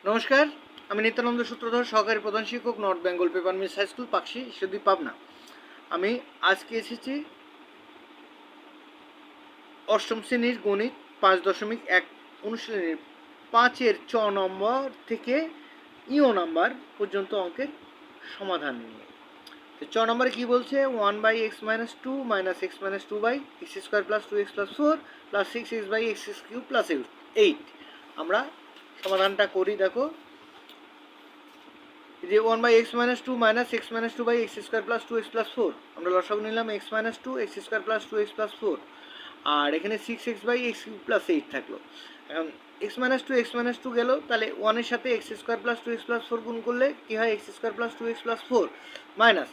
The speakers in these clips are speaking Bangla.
নমস্কার, আমি নিত্যানন্দ সূত্রধর, সহকারী প্রধান শিক্ষক, North Bengal paper mills high school, Pakshi, ঈশ্বরদীপ, পাবনা। আমি আজকে এসেছি অষ্টম শ্রেণীর গণিত 5.1 অনুশীলনীর 5-এর চ নম্বর থেকে ইও নাম্বার পর্যন্ত অঙ্কের সমাধান নিয়ে। তো চ নম্বরে কী বলছে? 1/x-2 - x-2 x² + 2x + 4 + 6x/x³ + 8। আমরা সমাধানটা করি। দেখো যে 1/x-2 - x-2 x² + 2x + 4, আমরা লসাগু নিলাম x-2 x² + 2x + 4, আর এখানে 6x/x³ + 8 থাকলো। এখন x-2 x-2 গেল, তাহলে 1-এর সাথে x² + 2x + 4 গুণ করলে কী হয়? x² + 2x + 4 minus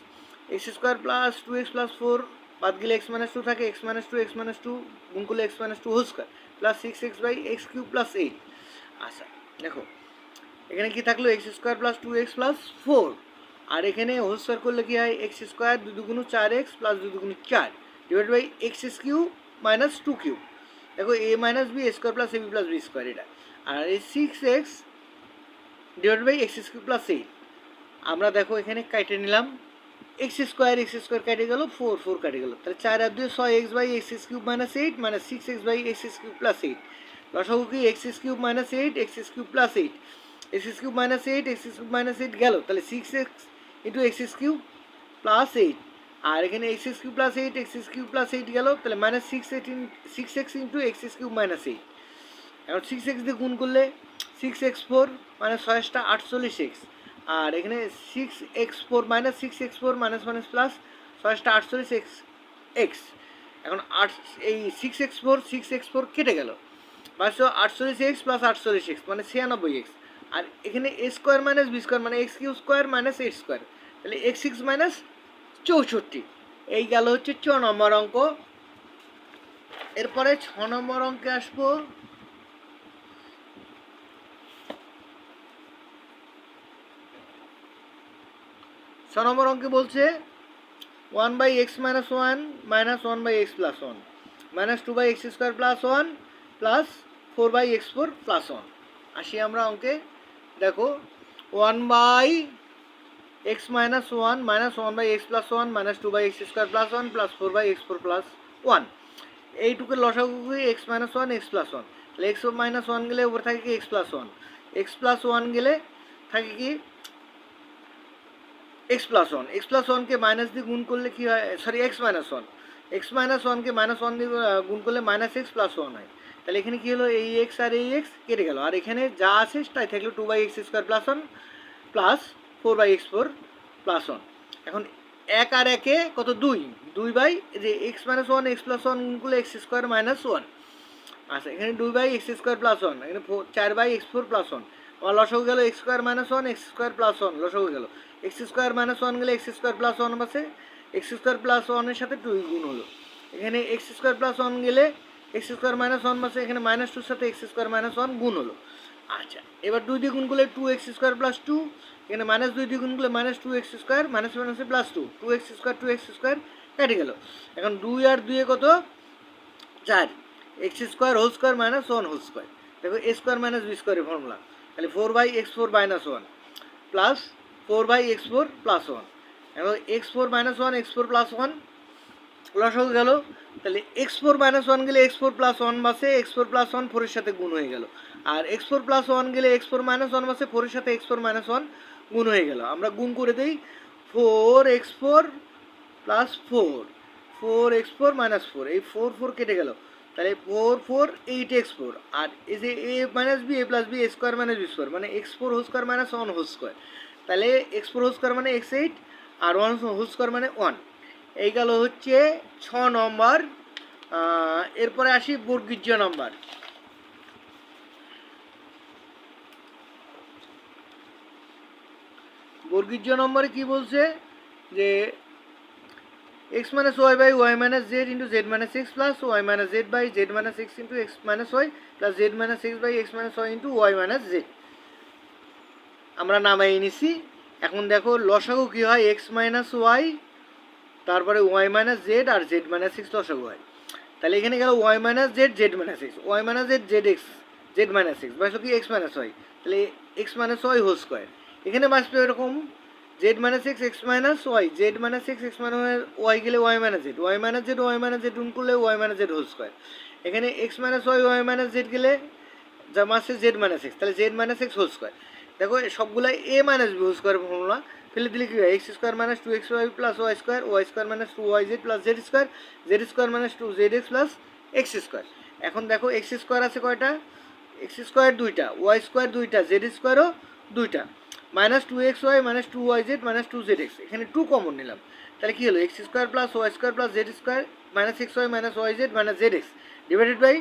x² + 2x + 4 বাদ গেলে x-2 থাকে, x-2 x-2 গুণ করলে x-2 whole square plus 6x/x³ + 8। আচ্ছা দেখো, এখানে কি থাকলো? x² + 2x + 4, আর এখানে হোল স্কোয়ার করলে কি হয়? x² 2 × 4x + 2 × 4 divide by x³ - 2 cube. দেখো a - b a² + ab + b² এটা, আর এই 6x ডিভাইড বাই x³ + 8 আমরা দেখো এখানে কেটে নিলাম। x² কেটে গেল, 4 কেটে গেল, তাহলে 4 আর 2 6x/x³ - 8 - 6x/x³ + 8। লসাগু কি? x³ - 8 x³ + 8, x³ - 8 x³ - 8 গেল, তাহলে 6x × x³ + 8, আর এখানে x³ + 8 x³ + 8 গেল, তাহলে -6x × x³ - 8। এখন 6x দিয়ে গুণ করলে 6x4 মানে 6 * 48x, আর এখানে 6x4 -6x4 - plus 6 * 48x x. এখন এই 6x4 কেটে গেল, 548x + 48x মানে 96x, আর এখানে a² - b² মানে x³ - 8², তাহলে x6 - 64। এই গেল হচ্ছে চ নম্বর অঙ্ক। এরপরে 6 নম্বর অঙ্কে আসবো। 6 নম্বর অঙ্কে বলছে 1/x - 1 - 1/x + 1 - 2/x² + 1 + 4/x4 + 1। আসি আমরা অঙ্কে। দেখো 1/x - 1 - 1/x + 1 - 2/x² + 1 + 4/x4 + 1, এইটুকু লসাগু x - 1 x + 1, তাহলে x - 1 গেলে উপরে থাকে কি? x + 1, x + 1 গেলে থাকে কি? x + 1, x + 1 কে মাইনাস দিয়ে গুণ করলে কি হয়? সরি, x - 1, x - 1 কে -1 দিয়ে গুণ করলে -x + 1 হয়। তাহলে এখানে কি হলো? এই x আর এই x কেটে গেল, আর এখানে যা আছে তাই থাকলো 2/x² + 1 প্লাস 4/x4 + 1। এখন 1 আর 1 কত? 2, 2 যে x - 1 x + 1 গুণ করলে x² - 1। আচ্ছা, এখানে 2/x² + 1, এখানে 4/x4 + 1, আমার লসাগু গেল x² - 1 x² + 1, লসাগু গেল x² - 1 গেলে x² + 1 আছে, x² + 1 এর সাথে 2 গুণ হলো, এখানে x² + 1 গেলে x² - 1 আছে, এখানে -2 সাথে x² - 1 গুণ হলো। আচ্ছা, এবার 2 দিয়ে গুণ করলে 2x² + 2, এখানে -2 দিয়ে গুণ করলে -2x², -2 2x² কেটে গেল। এখন 2 আর 2 কত? 4, x² whole square - 1 whole square. দেখো a² - b² এর ফর্মুলা, তাহলে 4/x4 - 1 প্লাস 4/x4 + 1। এখন x4 - 1 x4 + 1 লসাগু গেল, তাহলে x4 - 1 গেলে x4 + 1 বাসে, x4 + 1 4 এর সাথে গুণ হয়ে গেল, আর x4 + 1 গেলে x4 - 1 বাসে, 4 এর সাথে x4 - 1 গুণ হয়ে গেল। আমরা গুণ করে দেই 4x4 + 4, 4x4 - 4, এই 4 কেটে গেল, তাহলে 4 8x4, আর এই যে a - b a + b a² - b² মানে x4 whole square - 1 whole square, তাহলে x4 হোল স্কোয়ার মানে x8, আর 1 হোল স্কোয়ার মানে 1। এই গেল হচ্ছে 6 নম্বর। এরপরে আসি বর্গীজ নম্বর। বর্গীজ নম্বরে কি বলছে? যে x - y y - z × z - x plus y - z by z - x × x - y plus z - x by x - y × y - z। আমরা নামাই নিছি। এখন দেখো লসাগু কি হয়? x - y, তারপরে y - z আর z - x লসাগু হয়। তাহলে এখানে গেল y - z z - x, y - z zx z minus x বাঁচলো কি এক্স মাইনাস ওয়াই, তাহলে x minus y whole square. এখানে বাঁচলো এরকম z minus x x minus Y, Z minus x x minus y গেলে y minus z, y minus z y minus z গুণ করলে y minus z whole square. এখানে x minus Y Y minus z গেলে যা মাসে জেড মাইনাস এক্স, তাহলে z minus x whole square. দেখো সবগুলাই a minus b whole square formula, ফেলে দিলে কি হয় x square minus two x y plus Y square minus two y z plus Z square minus two z x plus x square. এখন দেখো এক্স স্কোয়ার আছে কয়টা, এক্স স্কোয়ার দুইটা, ওয়াই স্কোয়ার দুইটা, জেড স্কোয়ারও দুইটা, minus two x Y minus two y Z minus two z x, এখানে টু কমন নিলাম, তাহলে কী হলো x square plus Y square plus Z square minus X Y minus Y Z minus Z X divided by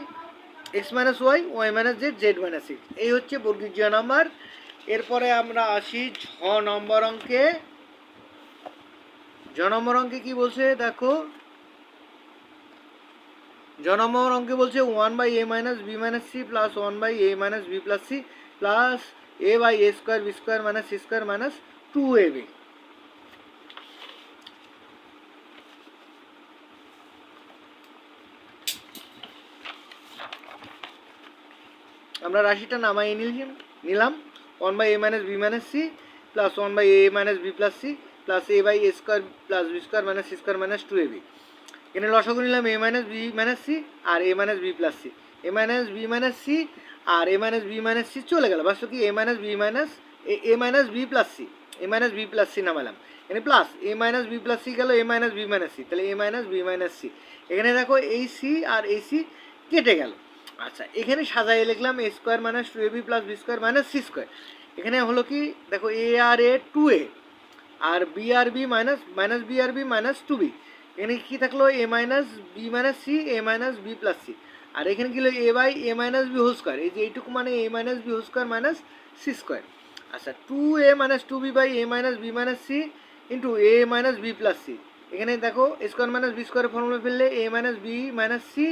X minus Y Y minus Z Z minus X. এই হচ্ছে বর্গীয় জ নাম্বার। এরপরে আমরা আসি ঝ নম্বর অঙ্কে। জ নম্বর অঙ্কে কী বলছে দেখো, জ নম্বর অঙ্কে বলছে one by A minus B minus C plus one by A minus B plus C plus A by A square B square minus C square minus two A B. আমরা রাশিটা নামাই নিলাম one by A minus B minus C plus one by A minus B plus C plus A by A square plus B square minus C square minus two A B. এখানে লসাগু নিলাম এ মাইনাস বি মাইনাস সি আর a minus B plus c, a minus B minus c আর a minus B minus C চলে গেল, বাস্তব কি এ minus B minus a minus B plus c, a minus B plus C নামালাম, এখানে প্লাস এ মাইনাস বি প্লাস সি গেল এ মাইনাস বি মাইনাস সি, তাহলে a minus B minus C. এখানে দেখো এই সি আর এই সি কেটে গেল। আচ্ছা এখানে সাজাই লিখলাম a square minus two A b plus B square minus C square. এখানে হলো কি দেখো এ আর এ টু এ আর বি আর বি মাইনাস মাইনাস বি আর বি মাইনাস টু বি। এখানে কী থাকলো a minus B minus c a minus B plus c, আর এখানে কি হলো a by A minus b whole square, এই যে এইটুকু মানে a minus b whole square minus C square. আচ্ছা two a minus two b by A minus B minus c into a minus B plus c. এখানে দেখো স্কোয়ার মাইনাস বি স্কোয়ারের ফর্মুলা ফেললে a minus B minus c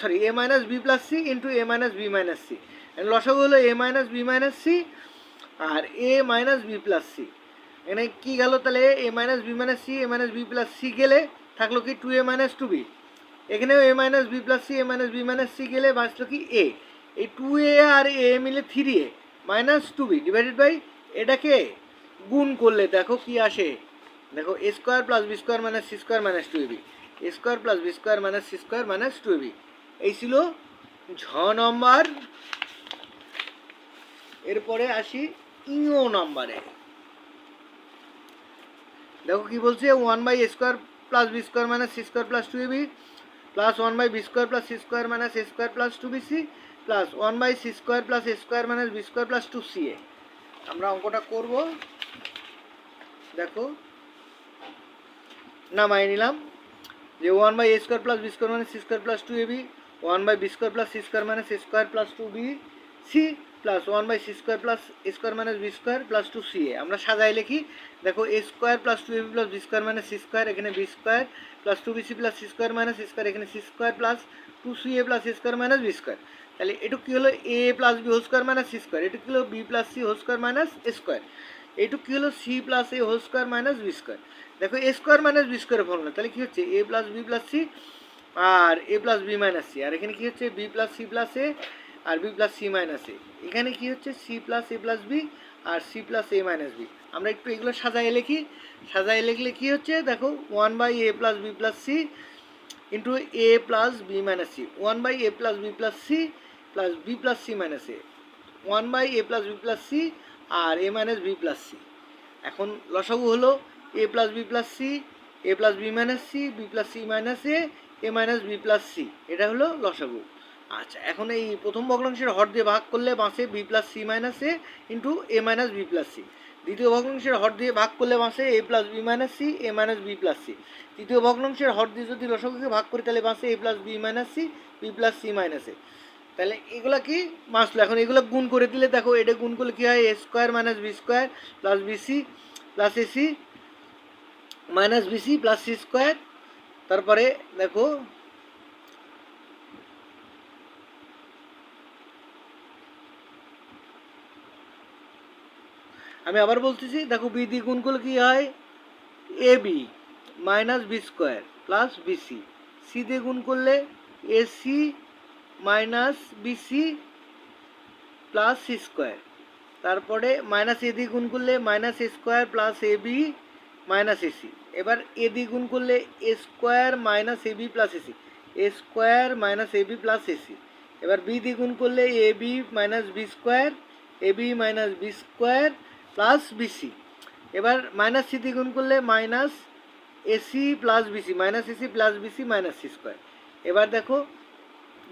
sorry a minus B plus c into a minus B minus c, লসাগু হলো a minus B minus c আর a minus B plus c. এখানে কী গেল তাহলে a minus B minus c a minus B plus C গেলে থাকলো কি two a minus two B, এখানেও এ minus B plus c a minus B minus C গেলে বাঁচলো কি এ, এই টু এ আর এ মিলে three a minus two b divided by এটাকে গুণ করলে দেখো কি আসে, দেখো a square plus B square minus C square minus two A b, a square plus B square minus C square minus two A b. এই ছিল ঝ নম্বর। এরপরে আসি ইও নম্বরে। দেখো কি বলছে one by A square plus B square minus C square plus two A b plus one by b square plus c square minus a square plus two b c plus one by c square plus a square minus b square plus two c a. আমরা অঙ্কটা করব, দেখো নামাই নিলাম যে one by A square plus B square minus C square plus two A b, one by b square plus c square minus a square plus two b c plus one by c square plus a square minus b square plus two c a. আমরা সাজাই লিখি, দেখো a square plus two A b plus B square minus C square, এখানে b square plus two b c plus c square minus C square, এখানে c square plus two c a plus a square minus b square. তাহলে এটুকু কী হলো a plus b whole square minus C square, এটুকু কী হলো b plus c whole square minus a square, এইটুকু কী হলো c plus a whole square minus b square. দেখো এ স্কোয়ার মাইনাস বি স্কোয়ারের ফর্মুলা, তাহলে কী হচ্ছে a plus b plus c আর a plus b minus c, আর এখানে কী হচ্ছে b plus C plus a আর বি প্লাস সি মাইনাস এ, এখানে কী হচ্ছে C plus a plus B R C plus A minus B. আমরা একটু এগুলো সাজাই লিখি, সাজাই লিখলে কী হচ্ছে দেখো one by a plus b plus c into a plus b minus c, one by a plus b plus C plus b plus c minus a, one by a plus b plus c আর a minus B plus c. এখন লসাগু হলো a plus b plus c a plus b minus c b plus c minus a minus B plus c, এটা হলো লসাগু। আচ্ছা এখন এই প্রথম ভগ্নাংশের হর দিয়ে ভাগ করলে বাঁচে B plus c minus A into a minus B plus C, দ্বিতীয় ভগ্নাংশের হর দিয়ে ভাগ করলে বাঁচে a plus b minus c a minus B plus C, তৃতীয় ভগ্নাংশের হর দিয়ে যদি লসাগুকে ভাগ করি তাহলে বাঁচে a plus b minus c b plus c minus a. তাহলে এগুলো কি বাঁচলো, এখন এগুলো গুণ করে দিলে দেখো এটা গুণ করলে কী হয় a square minus b square plus b c plus a c minus b c plus c square. তারপরে দেখো আমি আবার বলতেছি, দেখো বি দিয়ে গুণ করলে কী হয় a b minus b square plus b c, c দিয়ে গুণ করলে a c minus b c plus c square, তারপরে মাইনাস এ দিয়ে গুণ করলে minus a square plus a b minus a c. এবার এ দিয়ে গুণ করলে a square minus a b plus a c, a square minus a b plus a c. এবার বি দিয়ে গুণ করলে a b minus b square, a b minus b square plus BC. এবার মাইনাস সি দিয়ে গুণ করলে minus a c plus b c, minus a c plus b c minus C square. এবার দেখো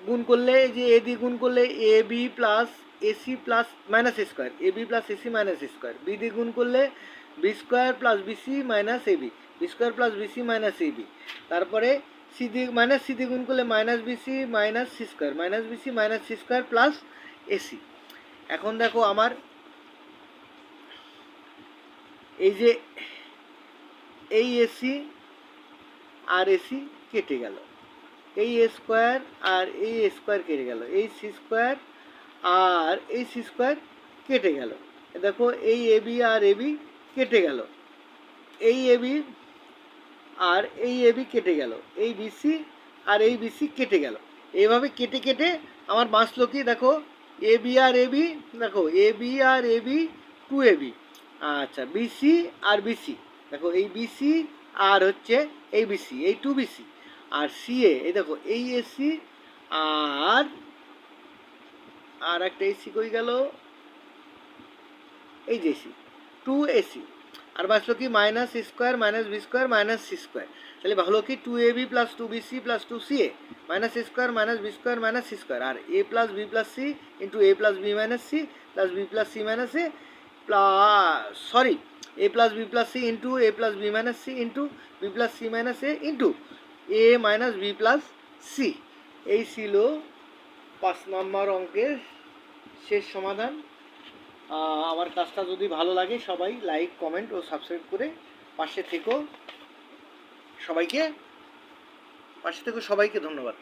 গুণ করলে যে এ দিয়ে গুণ করলে a b plus a c plus minus a square, a b plus a c minus a square. B দিয়ে গুণ করলে b square plus b c minus a b, b square plus b c minus a b. তারপরে সি দিয়ে গুণ করলে minus BC minus C square, minus BC minus C square plus AC. এখন দেখো আমার এই যে এই এসি আর এসি কেটে গেল, এই এ স্কোয়ার আর এই এ স্কোয়ার কেটে গেল, এই সি স্কোয়ার আর এই সি স্কোয়ার কেটে গেল। দেখো এই A B R A B কেটে গেল, এই এ বি আর এই এ বি কেটে গেল, এই বিসি আর এই বিসি কেটে গেল। এইভাবে কেটে কেটে আমার বাঁচলো কি দেখো A B R A B, দেখো A B R A B two A B. আচ্ছা বিসি আর বিসি, দেখো এই বিসি আর হচ্ছে এই বিসি, এই টু বিসি আর সি এ, এই দেখো এই এসি আর আর একটা এসি কই গেল, এই যে এসি টু এসি। আর বাঁচলো কি minus square minus b square minus C square. তাহলে ভালো কি two A b plus two b c plus two c a minus square minus b square minus C square, আর a plus b plus c into a plus b minus C plus b plus c minus a plus a plus b plus c into a plus b minus c into b plus c minus A into a minus B plus C. এই ছিল 5 নম্বর অঙ্কের শেষ সমাধান। আমার কাজটা যদি ভালো লাগে সবাই লাইক কমেন্ট ও সাবস্ক্রাইব করে পাশে থেকো। সবাইকে ধন্যবাদ।